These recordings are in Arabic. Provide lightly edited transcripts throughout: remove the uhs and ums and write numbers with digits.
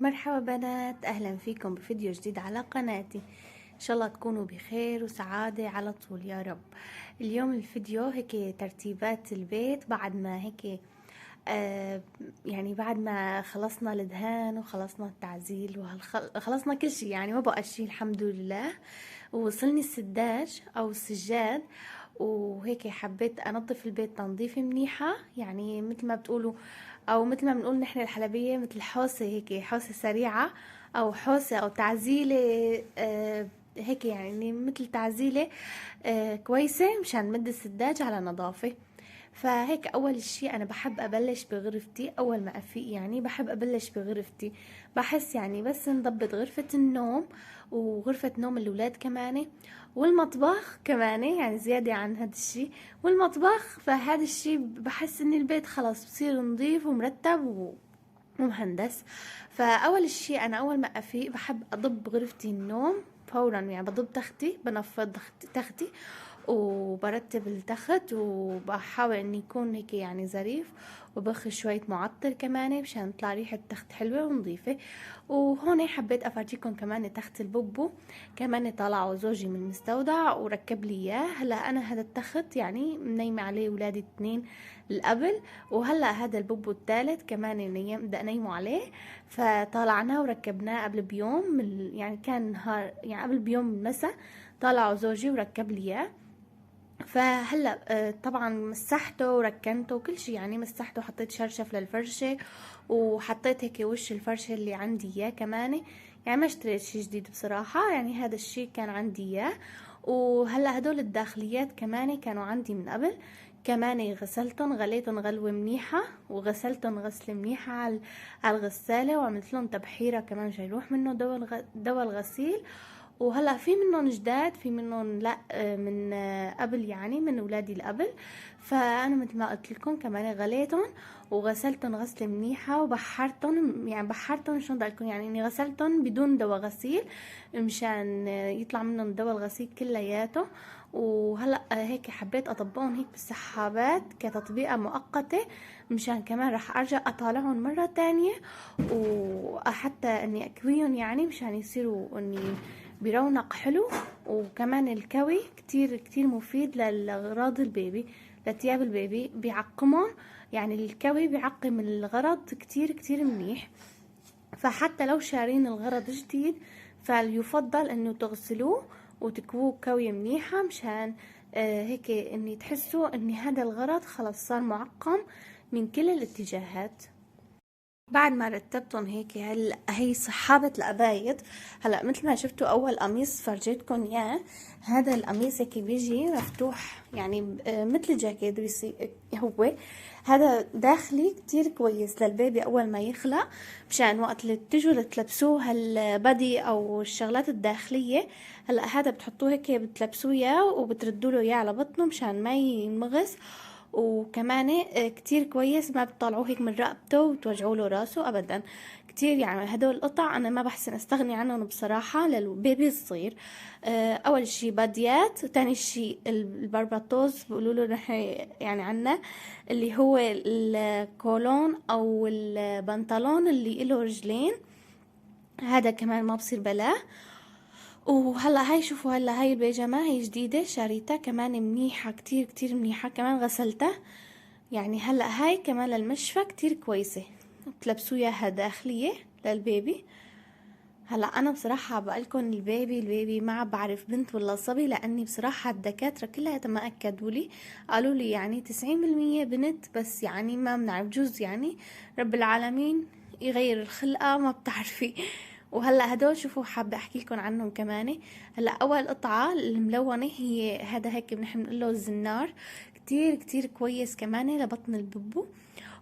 مرحبا بنات، اهلا فيكم بفيديو جديد على قناتي. ان شاء الله تكونوا بخير وسعادة على طول يا رب. اليوم الفيديو هيك ترتيبات البيت بعد ما هيك يعني بعد ما خلصنا الدهان وخلصنا التعزيل وخلصنا كل شيء، يعني ما بقى شيء الحمد لله. ووصلني السداج او السجاد، وهيك حبيت انظف البيت تنظيفه منيحة، يعني مثل ما بتقولوا او مثل ما بنقول نحن الحلبية، مثل حوسة هيك، حوسة سريعة او حوسة او تعزيلة هيك، يعني مثل تعزيلة كويسة مشان مد السداج على نظافة. فهيك اول شيء انا بحب ابلش بغرفتي اول ما افيق، يعني بحب ابلش بغرفتي. بحس يعني بس نضبط غرفة النوم وغرفة نوم الاولاد كمان، والمطبخ كمان، يعني زيادة عن هذا الشيء والمطبخ. فهذا الشيء بحس ان البيت خلاص بصير نظيف ومرتب ومهندس. فاول شيء انا اول ما افيق بحب اضب غرفتي النوم فورا، يعني بضب تختي، بنفض تختي وبرتب التخت، وبحاول اني يكون هيك يعني ظريف، وبخ شوية معطر كمان مشان تطلع ريحة التخت حلوة ونظيفة. وهون حبيت افرجيكم كمان تخت البوبو، كمان طلعوا زوجي من المستودع وركب لي اياه. هلا انا هذا التخت يعني منيمة عليه ولادي 2 القبل، وهلا هذا البوبو الثالث كمان بدي انيمه عليه. فطالعناه وركبناه قبل بيوم، يعني كان نهار، يعني قبل بيوم مساء طلعوا زوجي وركب لي اياه. فهلا طبعا مسحته وركنته وكل شيء، يعني مسحته وحطيت شرشف للفرشة، وحطيت هيك وش الفرشة اللي عندي اياه كمان. يعني ما اشتريت شيء جديد بصراحة، يعني هذا الشيء كان عندي اياه. وهلا هدول الداخليات كمان كانوا عندي من قبل، كمان غسلتهم، غليتهم غلوة منيحة، وغسلتهم غسلة منيحة على الغسالة، وعملت لهم تبحيرة كمان مش يروح منه دواء الغسيل. وهلا في منهم جداد، في منهم لا من قبل، يعني من اولادي القبل. فانا مثل ما قلت لكم كمان غليتهم وغسلتهم غسله منيحه وبحرتهم، يعني بحرتهم شلون بدي لكم، يعني اني غسلتهم بدون دواء غسيل مشان يطلع منهم دواء الغسيل كلياته. وهلا هيك حبيت اطبقهم هيك بالسحابات كتطبيقه مؤقته، مشان كمان رح ارجع اطالعهم مره تانية، وحتى اني اكويهم، يعني مشان يصيروا اني برونق حلو. وكمان الكوي كتير كتير مفيد للأغراض البيبي، لتياب البيبي بيعقمهم، يعني الكوي بيعقم الغرض كتير كتير منيح. فحتى لو شارين الغرض جديد فيفضل انه تغسلوه وتكووه كوية منيحة، مشان هيك اني تحسوا ان هذا الغرض خلص صار معقم من كل الاتجاهات. بعد ما رتبتهم هيك، هلا هي صحابة القبايض. هلا مثل ما شفتوا اول قميص فرجيتكم اياه، هذا القميص هيك بيجي مفتوح، يعني مثل جاكيت هو هذا داخلي كتير كويس للبيبي اول ما يخلق، مشان وقت اللي تجوا تلبسوه هالبدي او الشغلات الداخلية. هلا هذا بتحطوه هيك بتلبسوه اياه وبتردوا له اياه على بطنه مشان ما ينمغص. وكمان كتير كويس، ما بتطلعوه هيك من رقبته وتوجعوا له راسه ابدا. كتير يعني هدول القطع انا ما بحسن استغني عنهم بصراحة للبيبي الصغير. اول شي باديات، تاني شي البربطوز بيقولوا له نحن يعني عنا، اللي هو الكولون او البنطلون اللي له رجلين، هذا كمان ما بصير بلاه. وهلا هاي شوفوا، هلا هاي البيجامة هي جديدة شاريتها كمان منيحة، كتير كتير منيحة، كمان غسلتها. يعني هلا هاي كمان للمشفى كتير كويسة، بتلبسوا اياها داخلية للبيبي. هلا انا بصراحة بقولكم البيبي ما بعرف بنت ولا صبي، لاني بصراحة الدكاترة كلها ما اكدوا لي، قالوا لي يعني 90% بنت، بس يعني ما بنعرف، جوز يعني رب العالمين يغير الخلقة، ما بتعرفي. وهلا هدول شوفوا حابة احكي لكم عنهم كمان. هلا اول قطعة الملونة هي هذا هيك بنحن بنقول له الزنار، كتير كتير كويس كمان لبطن الببو.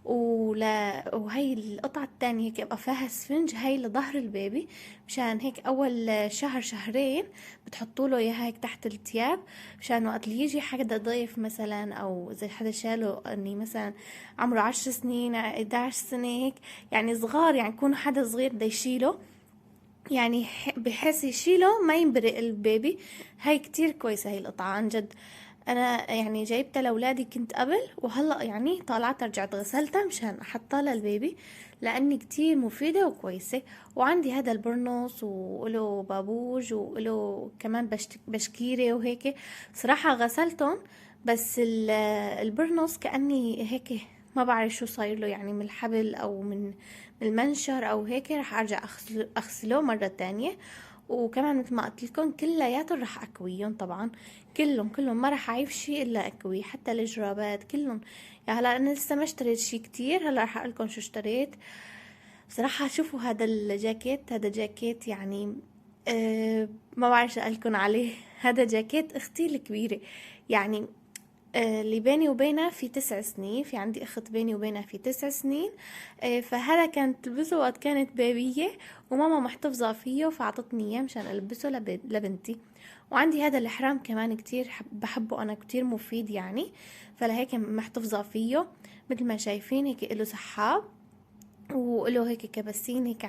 وهي القطعة التانية هيك يبقى فيها سفنج، هاي لظهر البيبي، مشان هيك أول شهر شهرين بتحطوا له إياها هيك تحت التياب، مشان وقت اللي يجي حدا ضيف مثلا، أو إذا حدا شاله إني مثلا عمره 10 سنين 11 سنة هيك، يعني صغار، يعني يكون حدا صغير بده يشيله، يعني بحيث يشيله ما ينبرق البيبي. هاي كتير كويسة هاي القطعة عن جد. انا يعني جايبتها لاولادي كنت قبل، وهلا يعني طالعت رجعت غسلتها مشان احطها للبيبي، لاني كتير مفيدة وكويسة. وعندي هذا البرنس وله بابوج وله كمان بشكيرة وهيك. صراحة غسلتهم، بس البرنس كأني هيك ما بعرف شو صاير له، يعني من الحبل او من المنشر او هيك. رح ارجع اغسله مرة تانية. وكمان مثل ما قلت لكم كلياتهم رح اكويهم طبعا، كلهم ما رح اعيب شيء الا اكويه، حتى الجرابات كلهم. يعني هلا انا لسه ما اشتريت شيء كتير، هلا رح اقول لكم شو اشتريت. بصراحه شوفوا هذا الجاكيت، هذا جاكيت يعني ما بعرف شو اقول لكم عليه. هذا جاكيت اختي الكبيره، يعني اللي بيني وبينها في 9 سنين، في عندي اخت بيني وبينها في 9 سنين. فهذا كانت تلبسه وقت كانت بيبية، وماما محتفظة فيه فعطتني اياه مشان البسه لبنتي. وعندي هذا الحرام كمان كتير بحبه انا، كتير مفيد يعني، فلهيك محتفظة فيه. مثل ما شايفين هيك له سحاب، وله هيك كباسين هيك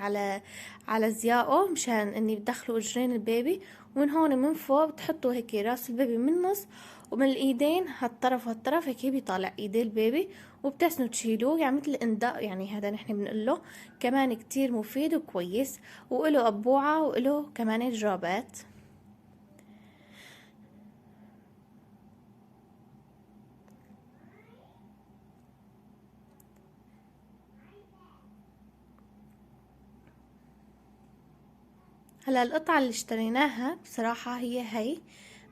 على زياقه مشان اني بدخلوا اجرين البيبي. ومن هون من فوق بتحطوا هيك راس البيبي من النص، ومن الايدين هالطرف وهالطرف هيك بيطالع ايدي البيبي، وبتحسنوا تشيلوه يعني مثل انداء، يعني هذا نحن بنقوله. كمان كتير مفيد وكويس، وله ابوعة وله كمان جرابات. هلا القطعة اللي اشتريناها بصراحة هي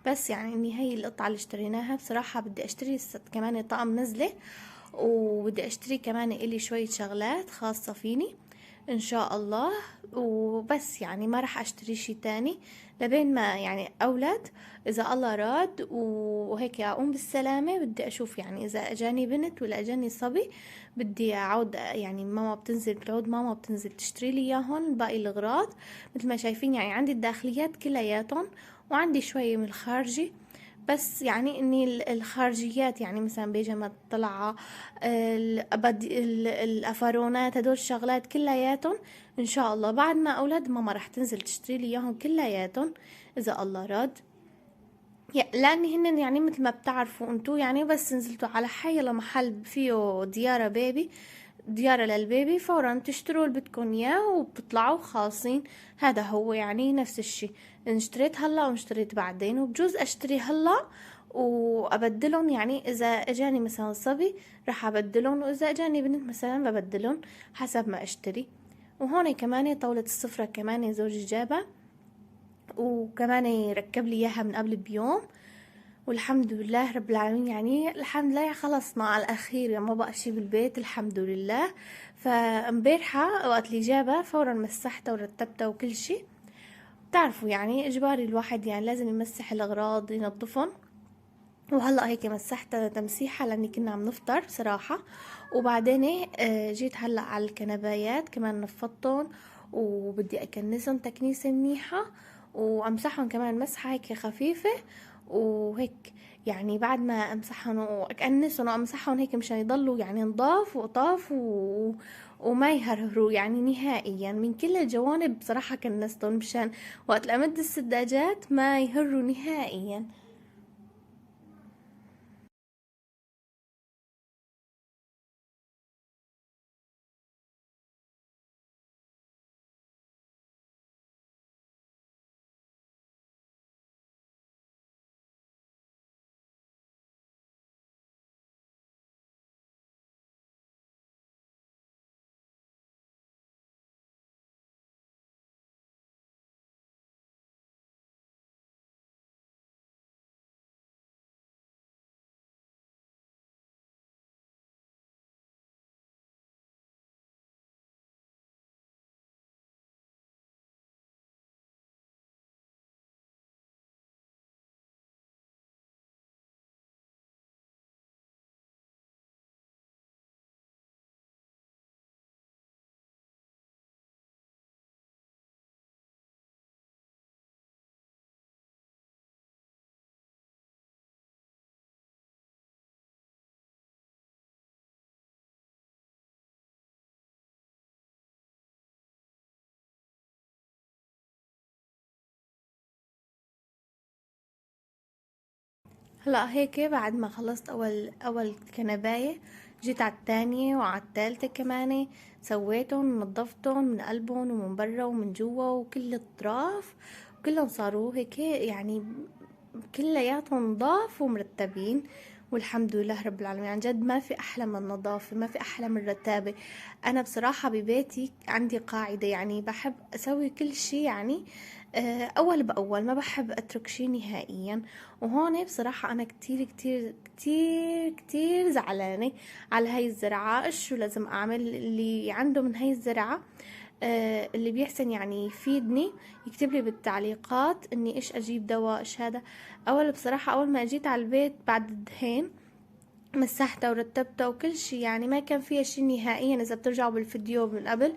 بس، يعني اني هي القطعة اللي اشتريناها. بصراحة بدي اشتري كمان طقم نزلة، وبدي اشتري كمان الي شوية شغلات خاصة فيني ان شاء الله. وبس يعني ما راح اشتري شي تاني لبين ما يعني اولاد، اذا الله راد وهيك اقوم بالسلامة. بدي اشوف يعني اذا اجاني بنت ولا اجاني صبي، بدي اعود يعني ماما بتعود ماما بتنزل تشتري لي اياهم باقي الاغراض. مثل ما شايفين يعني عندي الداخليات كلياتهم، وعندي شوية من الخارجي. بس يعني اني الخارجيات يعني مثلا بيجامات طلعة، الافارونات، هدول الشغلات كلياتهم ان شاء الله بعد ما اولاد ماما رح تنزل تشتري لي اياهم كلياتهم اذا الله راد. لاني هن يعني مثل ما بتعرفوا انتو، يعني بس نزلتوا على حي محل فيه ديارة بيبي، ديارة للبيبي، فورا تشتروا اللي بدكم اياه وبتطلعوا خالصين. هذا هو يعني نفس الشي، ان اشتريت هلا واشتريت بعدين، وبجوز اشتري هلا وابدلهم. يعني اذا اجاني مثلا صبي راح ابدلهم، واذا اجاني بنت مثلا ببدلهم حسب ما اشتري. وهون كمان طاولة السفرة كمان زوجي جابها، وكمان ركب لي اياها من قبل بيوم. والحمد لله رب العالمين، يعني الحمد لله خلصنا على الاخير، يعني ما بقى شي بالبيت الحمد لله. فامبارحة وقت اللي جابها فورا مسحتها ورتبتها وكل شي. بتعرفوا يعني اجباري الواحد يعني لازم يمسح الاغراض ينظفهم. وهلا هيك مسحتها تمسيحة لاني كنا عم نفطر بصراحة. وبعدين جيت هلا على الكنبايات كمان نفضتهم، وبدي اكنسهم تكنيسة منيحة، وامسحهم كمان مسحة هيك خفيفة وهيك. يعني بعد ما امسحهم واكنسهم وامسحهم هيك مشان يضلوا يعني نضاف وقطاف وما يهرهروا يعني نهائيا من كل الجوانب. بصراحة كنستهم مشان وقت الامد السداجات ما يهروا نهائيا. هلا هيك بعد ما خلصت اول كنباية، جيت على التانية وعلى التالتة كمان، سويتهم ونظفتهم من قلبهم ومن برا ومن جوا وكل الاطراف، كلهم صاروا هيك يعني كلياتهم نضاف ومرتبين. والحمد لله رب العالمين، عن جد ما في احلى من النظافة، ما في احلى من الرتابة. انا بصراحة ببيتي عندي قاعدة، يعني بحب اسوي كل شي يعني اول باول، ما بحب اترك شي نهائيا. وهون بصراحة انا كتير كتير كتير كتير زعلانة على هاي الزرعة. ايش شو لازم اعمل؟ اللي عنده من هاي الزرعة اللي بيحسن يعني يفيدني، يكتب لي بالتعليقات اني ايش اجيب دواء، ايش هذا. بصراحة اول ما جيت على البيت بعد الدهين مسحتها ورتبتها وكل شي، يعني ما كان فيها شي نهائيا. اذا بترجعوا بالفيديو من قبل،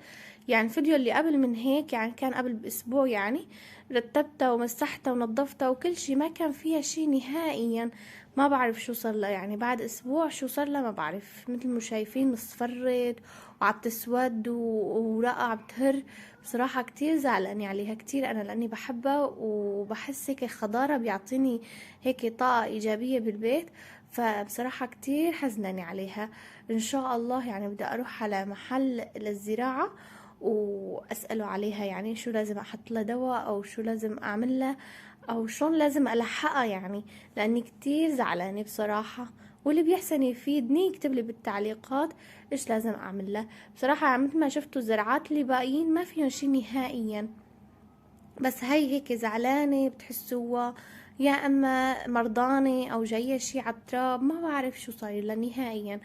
يعني الفيديو اللي قبل من هيك، يعني كان قبل باسبوع، يعني رتبتها ومسحتها ونظفتها وكل شي، ما كان فيها شي نهائيا. ما بعرف شو صار لها، يعني بعد اسبوع شو صار لها ما بعرف. مثل ما شايفين مصفرت وعم تسود ورقة عم تهر. بصراحة كتير زعلانة عليها كتير انا، لاني بحبها وبحس هيك خضارة بيعطيني هيك طاقة ايجابية بالبيت. فبصراحة كتير حزنانة عليها. ان شاء الله يعني بدي اروح على محل للزراعة واسأله عليها، يعني شو لازم احط لها دواء او شو لازم اعمل لها او شلون لازم الحقها، يعني لاني كتير زعلانة بصراحة. واللي بيحسن يفيدني يكتب لي بالتعليقات ايش لازم اعمل له. بصراحة يعني مثل ما شفتوا الزرعات اللي باقيين ما فيهم شي نهائيا، بس هي هيك زعلانة بتحسوها، يا اما مرضانة او جاية شي عالتراب، ما بعرف شو صاير لها نهائيا.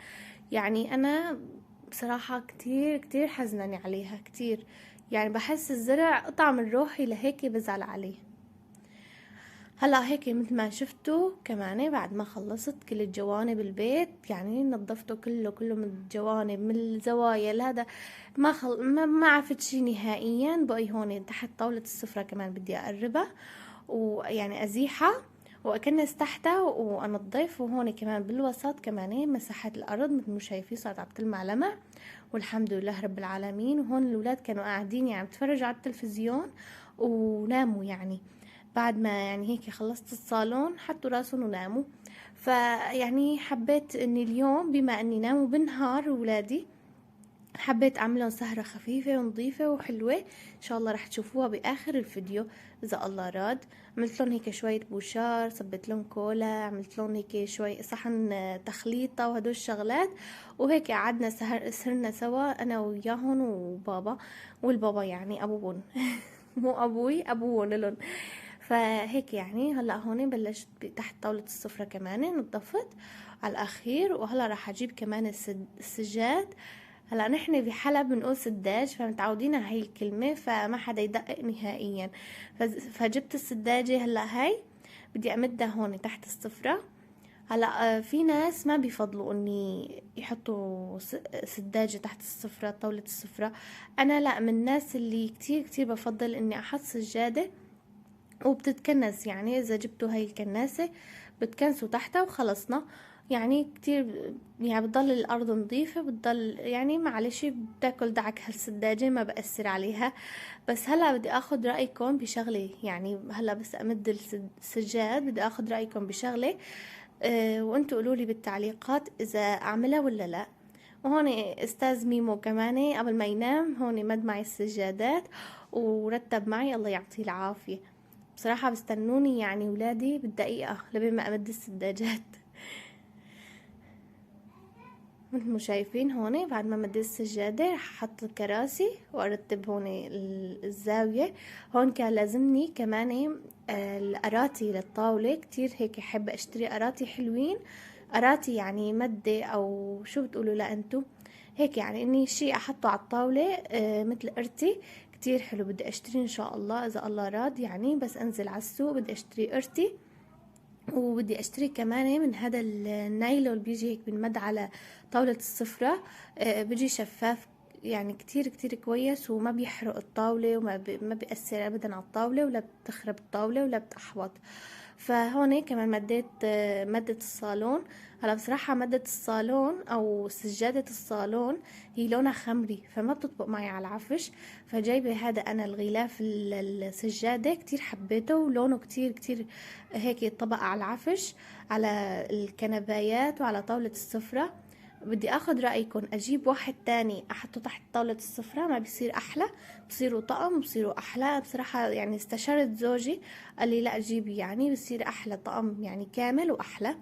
يعني انا بصراحة كتير كتير حزنانة عليها كتير، يعني بحس الزرع قطعة من روحي، لهيك بزعل عليه. هلا هيك مثل ما شفتوا كمان بعد ما خلصت كل الجوانب البيت، يعني نظفته كله من الجوانب من الزوايا لهذا، ما عرفت شي نهائيا. بقي هون تحت طاولة السفرة كمان بدي اقربها ويعني ازيحها واكنس تحتها وانظف. وهون كمان بالوسط كمان مسحت الارض مثل ما شايفين، صارت عم تلمع لمع والحمد لله رب العالمين. وهون الاولاد كانوا قاعدين يعني بتفرجوا على التلفزيون وناموا، يعني بعد ما يعني هيك خلصت الصالون حطوا راسهم وناموا. فيعني حبيت اني اليوم بما اني ناموا بالنهار ولادي، حبيت اعملهم سهرة خفيفة ونظيفة وحلوة، ان شاء الله رح تشوفوها باخر الفيديو اذا الله راد. عملت لهم هيك شوية بوشار، صبت لهم كولا، عملت لهم هيك شوي صحن تخليطة وهدول الشغلات. وهيك قعدنا سهرنا سوا انا وياهم وبابا، والبابا يعني ابوهم مو ابوي، ابوهم لهم. فهيك يعني هلا هون بلشت تحت طاولة السفرة كمان نظفت على الاخير. وهلا راح اجيب كمان السجاد. هلا نحن بحلب بنقول سداج، فمتعودين على هاي الكلمة، فما حدا يدقق نهائيا. فجبت السداجة هلا هاي بدي امدها هون تحت السفرة. هلا في ناس ما بيفضلوا اني يحطوا سداجة تحت السفرة طاولة السفرة. انا لا، من الناس اللي كتير كتير بفضل اني احط سجادة وبتتكنس. يعني اذا جبتوا هاي الكناسة بتكنسوا تحتها وخلصنا. يعني كتير يعني بتضل الارض نظيفة، بتضل يعني معلش بتاكل دعك هالسداجة ما بأثر عليها. بس هلا بدي اخد رأيكم بشغلة، يعني هلا بس امد السجاد بدي اخد رأيكم بشغلة. وانتوا قولوا لي بالتعليقات اذا اعملها ولا لا. وهون استاذ ميمو كمان قبل ما ينام هون مد معي السجادات ورتب معي، الله يعطيه العافية. بصراحة بستنوني يعني ولادي بالدقيقة لبين ما امد السداجات. مثل ما شايفين هون بعد ما مديت السجادة رح احط الكراسي وارتب هون الزاوية. هون كان لازمني كمان الاراتي للطاولة، كتير هيك احب اشتري اراتي حلوين، اراتي يعني مدة او شو بتقولوا لا انتو، هيك يعني اني شي احطه على الطاولة مثل ارتي. كتير حلو، بدي اشتري ان شاء الله اذا الله راد، يعني بس انزل على السوق بدي اشتري ارتي. وبدي اشتري كمان من هذا النايلو اللي بيجي هيك بنمد على طاولة السفرة، بيجي شفاف، يعني كتير كتير كويس وما بيحرق الطاولة وما ما بيأثر ابدا على الطاولة ولا بتخرب الطاولة ولا بتحوط. فهون كمان مديت مادة الصالون. هلا بصراحة مادة الصالون او سجادة الصالون هي لونها خمري فما بتطبق معي على العفش، فجايبة هذا انا الغلاف السجادة كتير حبيته، ولونه كتير كتير هيك طبق على العفش، على الكنبايات وعلى طاولة السفرة. بدي اخذ رأيكم، اجيب واحد تاني احطه تحت طاولة السفرة ما بيصير احلى؟ بصيروا طقم بصيروا احلى بصراحة. يعني استشرت زوجي قال لي لا جيبي، يعني بصير احلى طقم يعني كامل واحلى.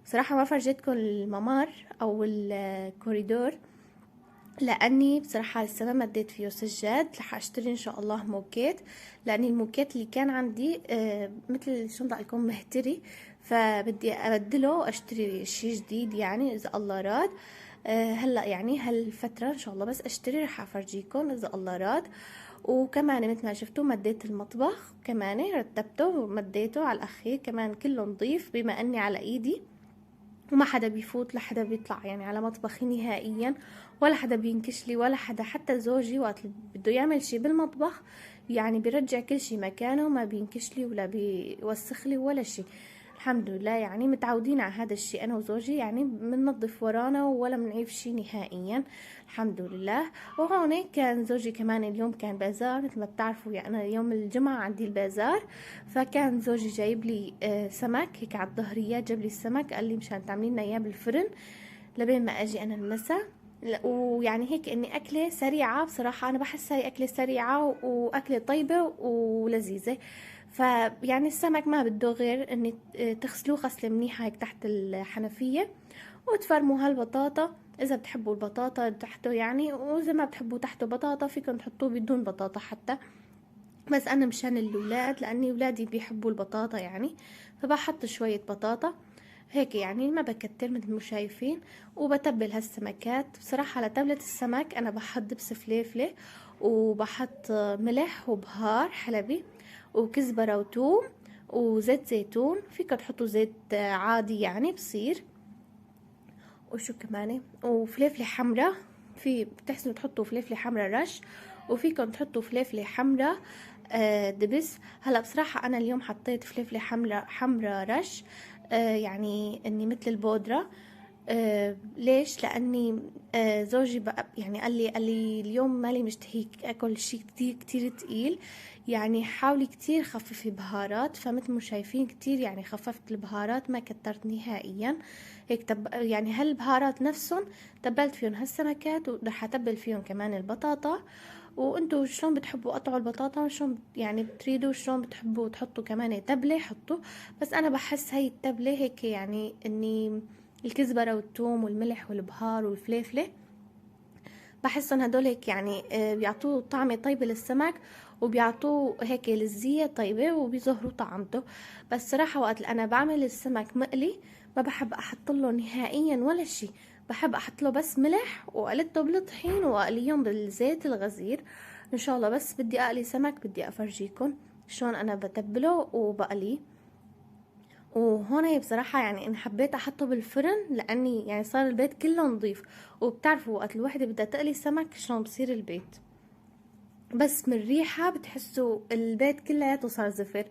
بصراحة ما فرجيتكم الممر او الكوريدور لاني بصراحة لسه ما مديت فيه سجاد. رح اشتري ان شاء الله موكيت، لاني الموكيت اللي كان عندي مثل شو بدي لكم مهتري، فبدي ابدله واشتري شي جديد يعني اذا الله راد. هلا يعني هالفترة ان شاء الله بس اشتري رح افرجيكم اذا الله راد. وكمان مثل ما شفتوا مديت المطبخ كمان رتبته ومديته على الاخير كمان كله نظيف، بما اني على ايدي وما حدا بيفوت لا حدا بيطلع يعني على مطبخي نهائيا، ولا حدا بينكش لي ولا حدا. حتى زوجي وقت بده يعمل شي بالمطبخ يعني بيرجع كل شي مكانه، ما بينكش لي ولا بيوسخ لي ولا شي. الحمد لله يعني متعودين على هذا الشيء انا وزوجي، يعني بننظف ورانا ولا بنعيب شيء نهائيا الحمد لله. وهون كان زوجي كمان اليوم كان بازار مثل ما بتعرفوا، يعني انا يوم الجمعة عندي البازار، فكان زوجي جايب لي سمك هيك على الظهرية، جاب لي السمك قال لي مشان تعملي لنا اياه بالفرن لبين ما اجي انا المساء. ويعني هيك اني اكله سريعه بصراحه، انا بحس هاي اكله سريعه واكله طيبه ولذيذه. فيعني السمك ما بده غير اني تغسلوه غسله منيحه هيك تحت الحنفيه، وتفرموا هالبطاطا اذا بتحبوا البطاطا تحته يعني، واذا ما بتحبوا تحته بطاطا فيكم تحطوه بدون بطاطا حتى. بس انا مشان الاولاد لاني اولادي بيحبوا البطاطا يعني، فبحط شويه بطاطا هيك يعني ما بكتر مثل ما شايفين. وبتبل هالسمكات بصراحة. على تبلة السمك انا بحط دبس فليفلة، وبحط ملح وبهار حلبي وكزبرة وتوم وزيت زيتون، فيكم تحطوا زيت عادي يعني بصير. وشو كمان وفليفلة حمرا، في بتحسنوا تحطوا فليفلة حمرا رش، وفيكم تحطوا فليفلة حمرا دبس. هلا بصراحة انا اليوم حطيت فليفلة حمرا رش يعني اني مثل البودرة. ليش؟ لاني زوجي بقى يعني قال لي اليوم مالي مشتهي اكل شيء كتير كتير تقيل، يعني حاولي كتير خففي بهارات. فمثل ما شايفين كتير يعني خففت البهارات ما كترت نهائيا هيك. يعني هالبهارات نفسهم تبلت فيهم هالسمكات، ورح اتبل فيهم كمان البطاطا. وانتوا شلون بتحبوا قطعوا البطاطا شلون يعني بتريدوا شلون بتحبوا تحطوا كمان تبلة حطوا. بس انا بحس هاي التبلة هيك يعني اني الكزبرة والثوم والملح والبهار والفليفلة بحسهم هدول هيك يعني بيعطوه طعمة طيبة للسمك، وبيعطوه هيك لذيذة طيبة وبيظهروا طعمته. بس صراحة وقت انا بعمل السمك مقلي ما بحب احط له نهائيا ولا شي، بحب احط له بس ملح وقلته بالطحين واقليهم بالزيت الغزير ان شاء الله. بس بدي اقلي سمك بدي افرجيكم شلون انا بتبله وبقليه. وهون بصراحة يعني أنا حبيت أحطه بالفرن لأني يعني صار البيت كله نظيف، وبتعرفوا وقت الوحدة بدها تقلي سمك شلون بصير البيت، بس من ريحة بتحسوا البيت كلياته صار زفر.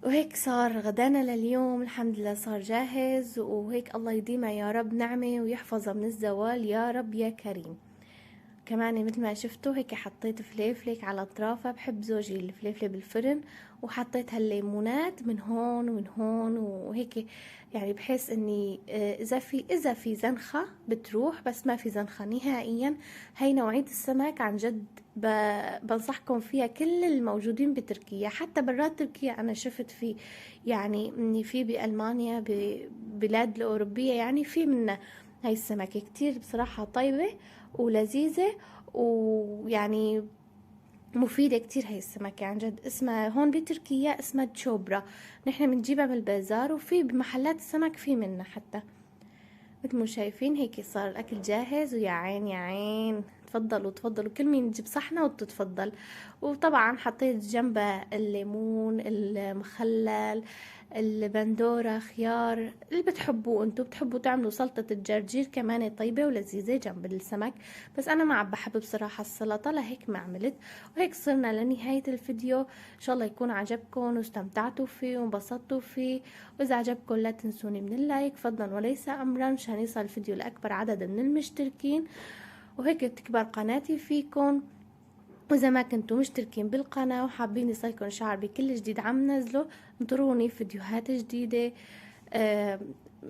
وهيك صار غدانا لليوم الحمد لله صار جاهز، وهيك الله يديمها يا رب نعمة ويحفظها من الزوال يا رب يا كريم. كمان مثل ما شفتوا هيك حطيت فليفلك على اطرافها، بحب زوجي الفليفله بالفرن، وحطيت هالليمونات من هون ومن هون وهيك يعني بحيث اني اذا في زنخه بتروح، بس ما في زنخه نهائيا. هي نوعيه السمك عن جد بنصحكم فيها كل الموجودين بتركيا، حتى برات تركيا انا شفت في يعني اني في بالمانيا ببلاد الاوروبيه يعني في منا هاي السمكه كتير بصراحه طيبه ولذيذة، ويعني مفيدة كتير هاي السمكة عن جد. اسمها هون بتركيا اسمها تشوبرا، نحن بنجيبها من البازار وفي بمحلات السمك في منا حتى. مثل ما شايفين هيك صار الأكل جاهز، ويا عين يا عين تفضلوا تفضلوا، كل مين يجيب صحنه وتتفضل. وطبعا حطيت جنبها الليمون، المخلل، البندورة، خيار، اللي بتحبوه انتو. بتحبوا تعملوا سلطة الجرجير كمان طيبة ولذيذة جنب السمك، بس انا ما عم بحب بصراحة السلطة، لهيك ما عملت. وهيك صرنا لنهاية الفيديو. ان شاء الله يكون عجبكم واستمتعتوا فيه وانبسطتوا فيه. واذا عجبكم لا تنسوني من اللايك فضلا وليس امرا، مشان يصل الفيديو لاكبر عدد من المشتركين وهيك تكبر قناتي فيكم. واذا ما كنتوا مشتركين بالقناة وحابين يصلكم اشعار بكل جديد عم نزله، انطروني فيديوهات جديدة.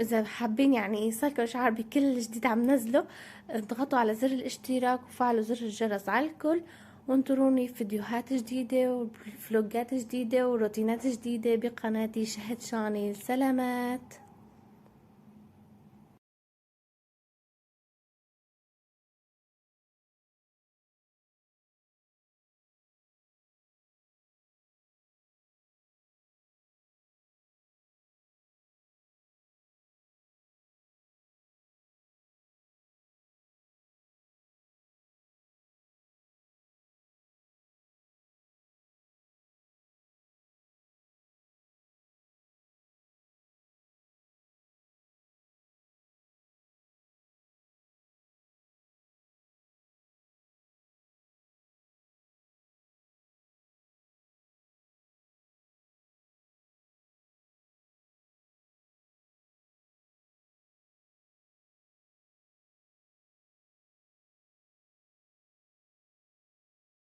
اذا حابين يعني يصلكم اشعار بكل جديد عم نزله، اضغطوا على زر الاشتراك وفعلوا زر الجرس على الكل، وانطروني فيديوهات جديدة وفلوجات جديدة وروتينات جديدة بقناتي شهد شانيل. سلامات.